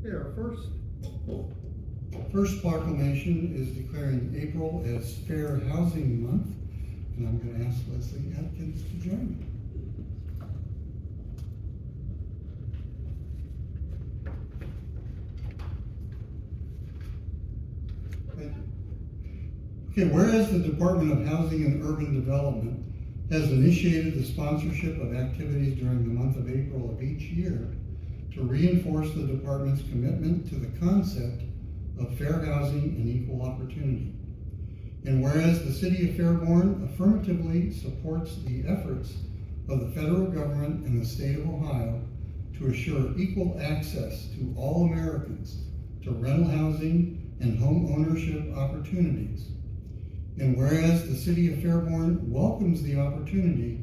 Okay, our First proclamation is declaring April as Fair Housing Month, and I'm going to ask Leslie Atkins to join me. Okay, whereas the Department of Housing and Urban Development has initiated the sponsorship of activities during the month of April of each year to reinforce the department's commitment to the concept of fair housing and equal opportunity. And whereas the City of Fairborn affirmatively supports the efforts of the federal government and the state of Ohio to assure equal access to all Americans to rental housing and home ownership opportunities. And whereas the City of Fairborn welcomes the opportunity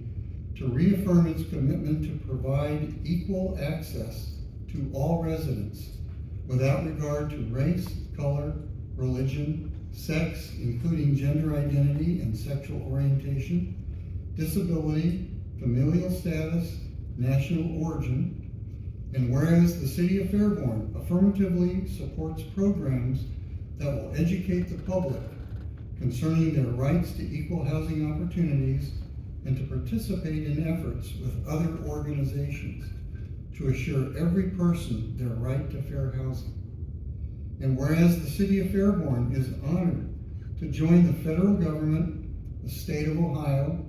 to reaffirm its commitment to provide equal access to all residents without regard to race, color, religion, sex, including gender identity and sexual orientation, disability, familial status, national origin. And whereas the City of Fairborn affirmatively supports programs that will educate the public concerning their rights to equal housing opportunities and to participate in efforts with other organizations to assure every person their right to fair housing. And whereas the City of Fairborn is honored to join the federal government, the state of Ohio,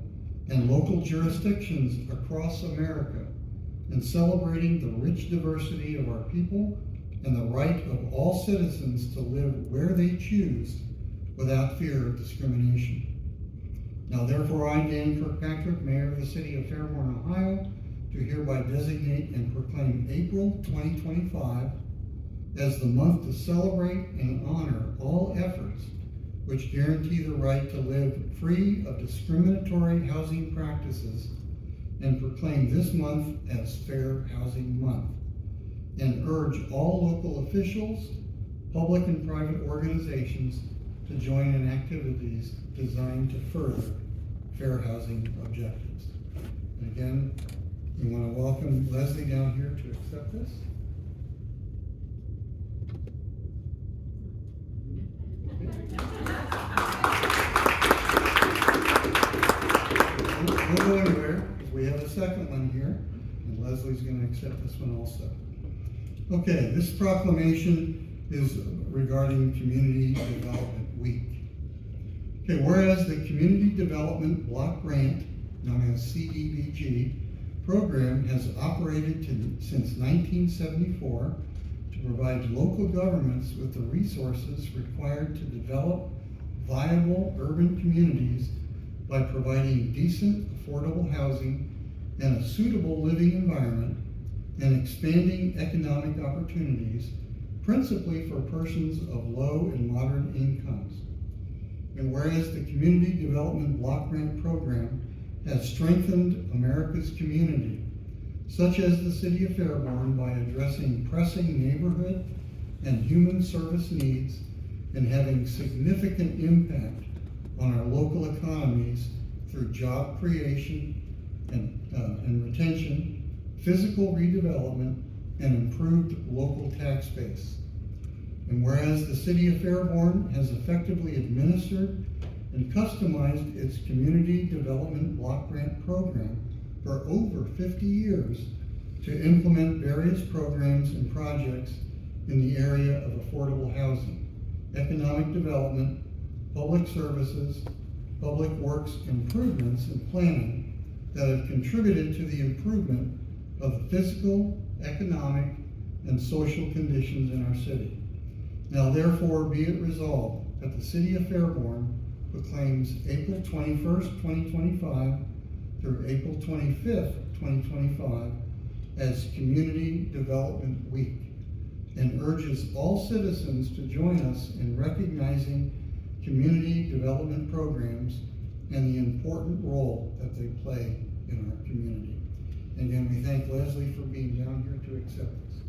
and local jurisdictions across America in celebrating the rich diversity of our people and the right of all citizens to live where they choose without fear of discrimination. Now therefore I, Dan Kirkpatrick, Mayor of the City of Fairborn, Ohio, do hereby designate and proclaim April 2025 as the month to celebrate and honor all efforts which guarantee the right to live free of discriminatory housing practices, and proclaim this month as Fair Housing Month, and urge all local officials, public and private organizations to join in activities designed to further fair housing objectives. And again, we want to welcome Leslie down here to accept this. Don't go anywhere, because we have a second one here, and Leslie's going to accept this one also. Okay, this proclamation is regarding Community Development Week. Okay, whereas the Community Development Block Grant, known as CDBG, program has operated since 1974 to provide local governments with the resources required to develop viable urban communities by providing decent, affordable housing and a suitable living environment, and expanding economic opportunities, principally for persons of low and moderate incomes. And whereas the Community Development Block Grant Program has strengthened America's community, such as the City of Fairborn, by addressing pressing neighborhood and human service needs and having significant impact on our local economies through job creation and retention, physical redevelopment, and improved local tax base. And whereas the City of Fairborn has effectively administered and customized its Community Development Block Grant Program for over 50 years to implement various programs and projects in the area of affordable housing, economic development, public services, public works improvements, and planning that have contributed to the improvement of the physical, economic, and social conditions in our city. Now therefore be it resolved that the City of Fairborn proclaims April 21st, 2025 through April 25th, 2025 as Community Development Week, and urges all citizens to join us in recognizing community development programs and the important role that they play in our community. And again, we thank Leslie for being down here to accept this.